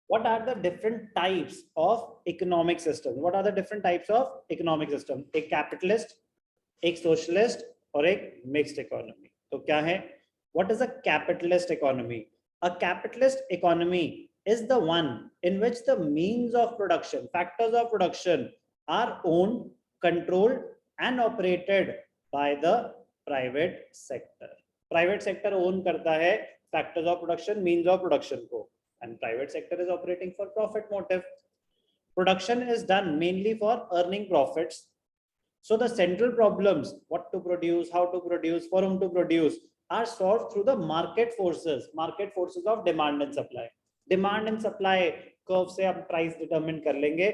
what are the different types of economic system? What are the different types of economic system? एक capitalist, एक socialist और एक mixed economy. तो क्या है? What is a capitalist economy? A capitalist economy is the one in which the means of production, factors of production are owned, controlled and operated by the private sector. Private sector own करता है factors of production, means of production को, and private sector is operating for profit motive. Production is done mainly for earning profits. So the central problems, what to produce, how to produce, for whom to produce, are solved through the market forces of demand and supply. Demand and supply curve से हम price determine कर लेंगे,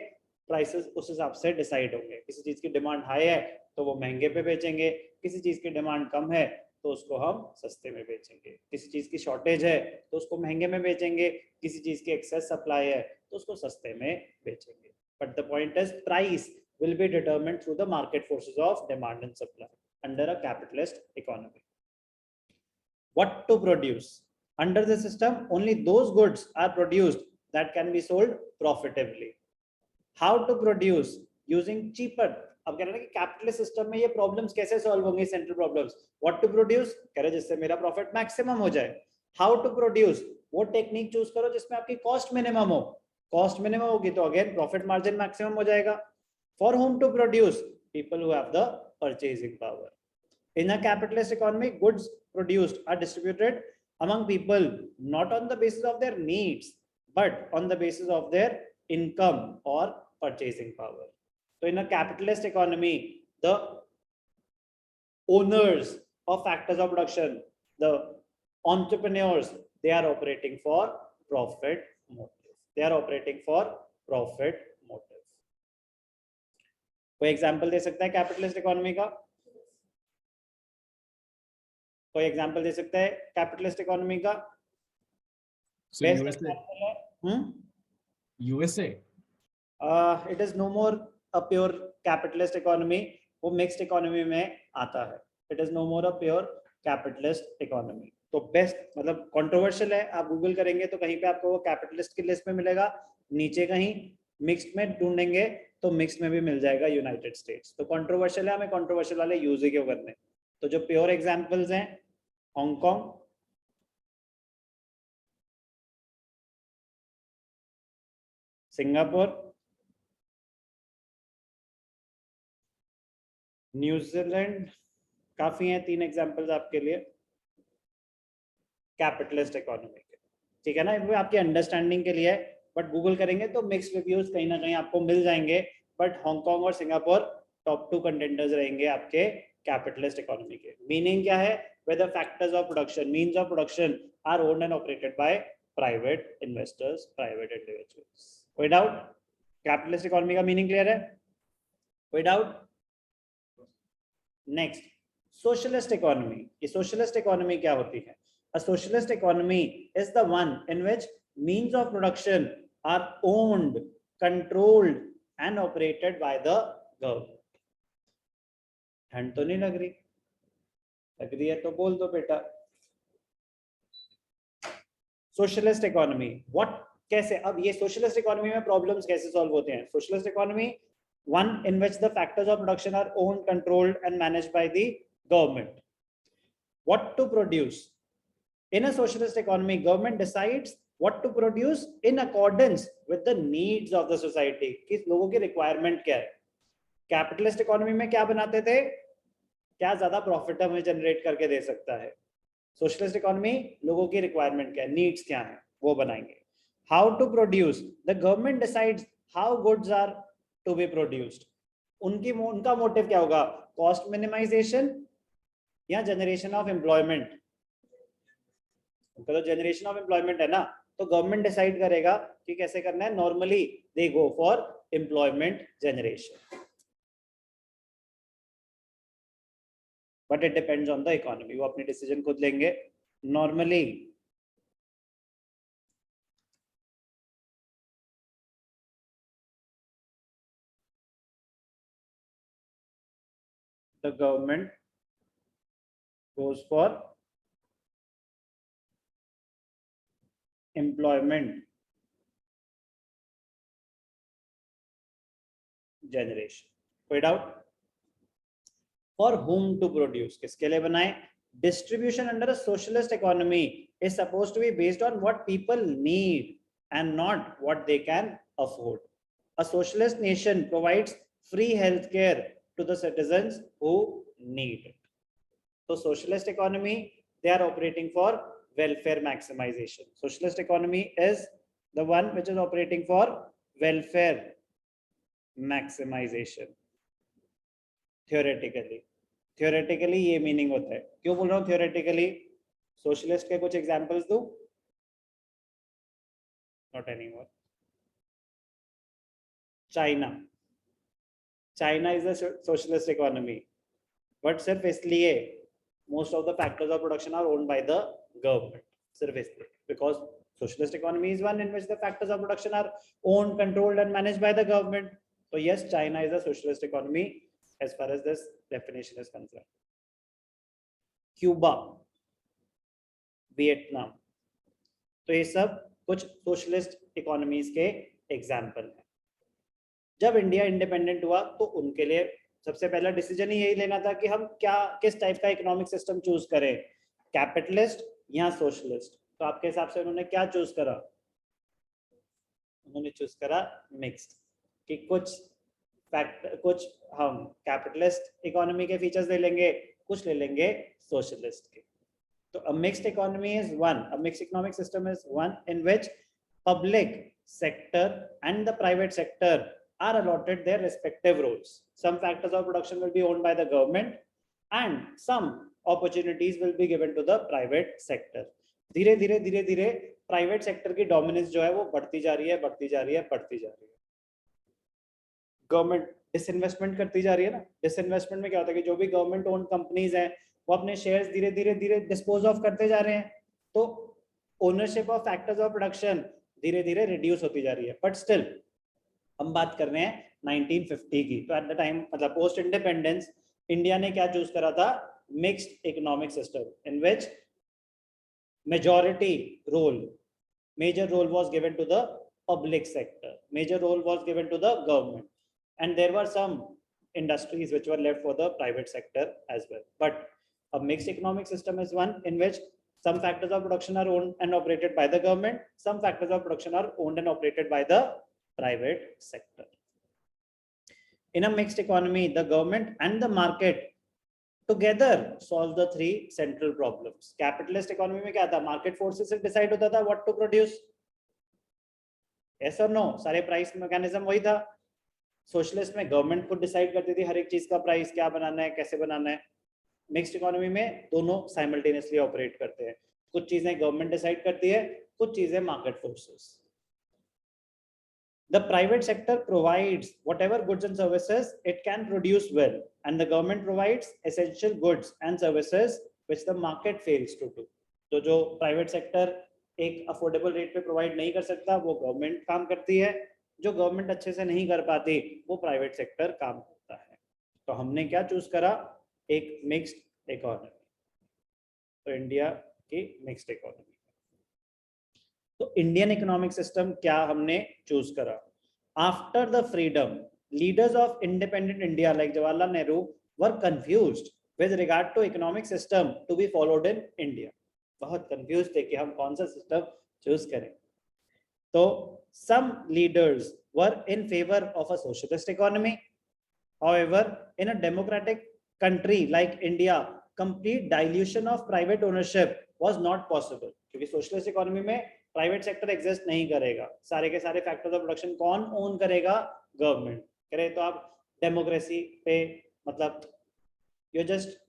prices उस हिसाब से decide होंगे. किसी चीज की demand high है तो वो महंगे पे बेचेंगे, किसी चीज की demand कम है तो उसको हम सस्ते में बेचेंगे, किसी चीज की शॉर्टेज है तो उसको महंगे में बेचेंगे, किसी चीज की एक्सेस सप्लाई है तो उसको सस्ते में बेचेंगे. But the point is price will be determined through the market forces of demand and supply under a capitalist economy. What to produce? Under the system, only those goods are produced that can be sold profitably. How to produce? Using cheaper. अब कह रहे हैं कि capitalist system में ये problems कैसे solve होंगे? Central problems. What to produce? कह रहे जिससे मेरा प्रॉफिट मैक्सिमम हो जाए. How to produce? वो टेक्निक चूज करो जिसमें आपकी कॉस्ट मिनिमम हो. कॉस्ट मिनिमम होगी तो अगेन प्रॉफिट मार्जिन मैक्सिमम हो जाएगा. For whom to produce? People who have the purchasing power. In a capitalist economy, goods produced are distributed among people not on the basis of their needs, but on the basis of their income or purchasing power. So in a capitalist economy, the owners of factors of production, the entrepreneurs, they are operating for profit motive. They are operating for profit motive. कोई example दे सकता है capitalist economy का? कोई example दे सकता है capitalist economy का? USA. It is no more a pure capitalist economy. वो मिक्स्ड इकोनॉमी में आता है. It is no more a pure capitalist economy. तो बेस्ट मतलब कंट्रोवर्शियल है. आप गूगल करेंगे तो कहीं पे आपको वो कैपिटलिस्ट की लिस्ट में मिलेगा, नीचे कहीं मिक्स्ड में ढूंढेंगे तो मिक्स में भी मिल जाएगा यूनाइटेड स्टेट्स. तो कंट्रोवर्शियल है, हमें कंट्रोवर्शियल वाले यूज ही क्यों करने. तो जो प्योर एग्जांपल्स हैं, हांगकांग, सिंगापुर, न्यूजीलैंड, काफी हैं 3 एग्जांपल्स आपके लिए कैपिटलिस्ट इकोनॉमी के. ठीक है ना, वो आपकी अंडरस्टैंडिंग के लिए है. बट गूगल करेंगे तो मिक्स्ड रिव्यूज कहीं ना कहीं आपको मिल जाएंगे. बट हांगकांग और सिंगापुर टॉप 2 कंटेंडर्स रहेंगे आपके कैपिटलिस्ट इकोनॉमी के. मीनिंग क्या है? whether factors of production, means of production are owned and operated by private investors, private individuals. कोई डाउट? कैपिटलिस्ट इकोनॉमी का मीनिंग क्लियर है? कोई डाउट? Next, socialist economy. ये सोशलिस्ट इकोनॉमी क्या होती है? A socialist economy is the one in which means of production are owned, controlled and operated by the government. Hand तो नहीं लग रही? लग रही है तो बोल दो बेटा. सोशलिस्ट इकोनॉमी व्हाट, कैसे? अब ये सोशलिस्ट इकोनॉमी में प्रॉब्लम्स कैसे सॉल्व होते हैं? Socialist economy, one in which the factors of production are owned, controlled and managed by the government. What to produce? In a socialist economy, government decides what to produce in accordance with the needs of the society. किस लोगों की requirement क्या है? Capitalist economy में क्या बनाते थे? क्या ज्यादा प्रॉफिट हमें जनरेट करके दे सकता है? सोशलिस्ट इकोनॉमी, लोगों की रिक्वायरमेंट क्या है, नीड्स क्या है, वो बनाएंगे. How to produce? The government decides how goods are to be produced. उनका मोटिव क्या होगा? कॉस्ट मिनिमाइजेशन या जनरेशन ऑफ एम्प्लॉयमेंट? उनका तो जनरेशन ऑफ एम्प्लॉयमेंट है ना. तो गवर्नमेंट डिसाइड करेगा कि कैसे करना है. Normally they go for employment generation, but it depends on the economy. वो अपने डिसीजन खुद लेंगे. Normally the government goes for employment generation. कोई doubt? For whom to produce? किसके लिए बनाए? Distribution under a socialist economy is supposed to be based on what people need and not what they can afford. A socialist nation provides free healthcare to the citizens who need it. So socialist economy, they are operating for welfare maximization. Socialist economy is the one which is operating for welfare maximization. Theoretically ये meaning होता है. क्यों बोल रहा हूँ theoretically? Socialist के कुछ examples दो. Not anymore. China is a socialist economy, but सिर्फ इसलिए most of the factors of production are owned by the government. सिर्फ इसलिए because socialist economy is one in which the factors of production are owned, controlled and managed by the government. So yes, China is a socialist economy as far as this definition is concerned. Cuba, Vietnam, तो ये सब कुछ socialist economies के example हैं. जब India independent हुआ तो उनके लिए सबसे पहला डिसीजन ही यही लेना था कि हम क्या किस टाइप का इकोनॉमिक सिस्टम चूज करें, कैपिटलिस्ट या सोशलिस्ट. तो आपके हिसाब से उन्होंने क्या चूज करा? उन्होंने चूज करा मिक्स्ड, कि कुछ हम कैपिटलिस्ट इकोनॉमी के फीचर्स ले लेंगे, कुछ ले लेंगे सोशलिस्ट के. तो a mixed economy is one, a mixed economic system is one in which public sector and the private sector are allotted their respective roles. Some factors of production will be owned by the government and some opportunities will be given to the private sector. धीरे धीरे private sector की dominance जो है वो बढ़ती जा रही है. गवर्नमेंट डिसइन्वेस्टमेंट करती जा रही है ना. डिसइन्वेस्टमेंट में क्या होता है कि जो भी गवर्नमेंट ओन्ड कंपनीज हैं वो अपने शेयर्स धीरे धीरे डिस्पोज ऑफ करते जा रहे हैं. तो ownership of factors of production धीरे धीरे रिड्यूस होती जा रही है. बट स्टिल हम बात कर रहे हैं 1950 की. तो एट द टाइम मतलब पोस्ट इंडिपेंडेंस इंडिया ने क्या चूज करा था? Mixed economic system in which major role was given to the public sector, major role was given to the government, and there were some industries which were left for the private sector as well. But a mixed economic system is one in which some factors of production are owned and operated by the government, some factors of production are owned and operated by the private sector. In a mixed economy, the government and the market together solve the three central problems. Capitalist economy में क्या था? Market forces से decide होता था what to produce. Yes or no? सारे price mechanism वही था. Socialist में government खुद decide करती थी हर एक चीज का price क्या बनाना है, कैसे बनाना है. Mixed economy में दोनों simultaneously operate करते हैं. कुछ चीजें government decide करती है, कुछ चीजें market forces. The private sector provides whatever goods and services it can produce well, and the government provides essential goods and services which the market fails to do. तो जो private sector एक affordable rate पे provide नहीं कर सकता वो government काम करती है, जो government अच्छे से नहीं कर पाती वो private sector काम करता है. तो हमने क्या choose करा? एक mixed economy. तो इंडिया की mixed economy. तो इंडियन इकोनॉमिक सिस्टम क्या हमने चूज करा? After the freedom, leaders of independent India like Jawaharlal Nehru were confused with regard to economic system to be followed in India. बहुत कंफ्यूज थे कि हम कौन सा सिस्टम चूज करें. तो some leaders were in favour of a socialist economy. However in a democratic country like India complete dilution of private ownership was not possible, क्योंकि socialist economy में प्राइवेट सेक्टर एग्जिस्ट नहीं करेगा. सारे के सारे factors of production कौन own करेगा? Government करे. तो आप डेमोक्रेसी पे मतलब you just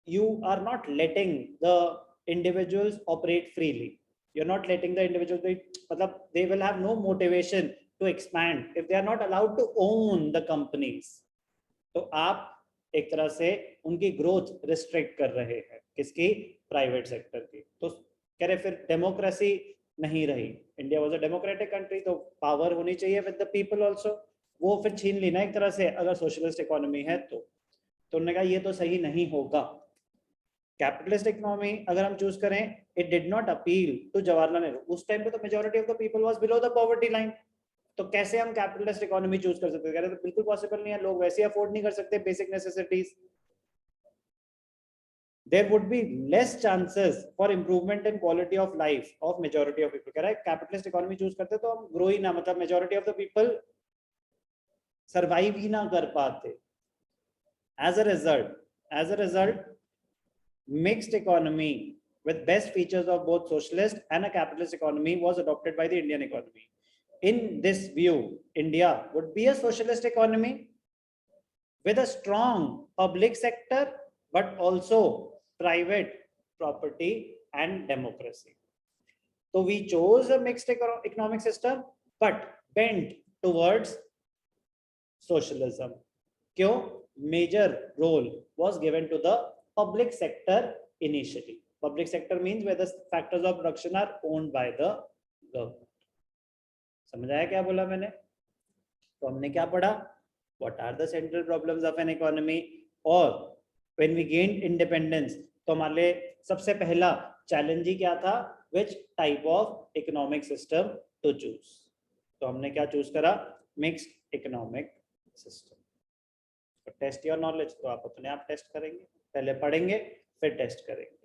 you are not letting the individuals operate freely. You're not letting the individuals, मतलब they will have no motivation to expand if they are not allowed to own the companies. तो आप एक तरह से उनकी growth restrict कर रहे हैं. किसकी? प्राइवेट सेक्टर की. तो कह रहे फिर डेमोक्रेसी नहीं रही. India was a democratic country, तो पावर होनी चाहिए विद द पीपल आल्सो. वो फिर छीन ली ना एक तरह से अगर सोशलिस्ट इकोनॉमी है तो. उन्होंने कहा ये तो सही नहीं होगा. कैपिटलिस्ट इकोनॉमी अगर हम चूज करें, it did not appeal to Jawaharlal Nehru. उस टाइम पे तो majority of the people was below the poverty line, तो कैसे हम कैपिटलिस्ट इकोनॉमी चूज कर सकते हैं? तो बिल्कुल पॉसिबल नहीं है, लोग वैसे अफोर्ड नहीं कर सकते basic necessities. there would be less chances for improvement in quality of life of majority of people। कह रहा है कैपिटलिस्ट इकोनॉमी चूज करते तो हम ग्रो ही ना, मतलब majority of the people survive ही ना कर पाते। as a result mixed economy with best features of both socialist and a capitalist economy was adopted by the Indian economy। in this view India would be a socialist economy with a strong public sector but also private property and democracy। So we chose a mixed economic system but bent towards socialism। क्यों? Major role was given to the public sector initially। Public sector means where the factors of production are owned by the government। समझ आया क्या बोला मैंने? तो हमने क्या पढ़ा? What are the central problems of an economy? और when we gained independence तो हमारे लिए सबसे पहला चैलेंज ही क्या था? Which type of economic system to choose? तो हमने क्या चूज करा? Mixed economic system। Test your knowledge, तो आप अपने आप टेस्ट करेंगे, पहले पढ़ेंगे फिर टेस्ट करेंगे।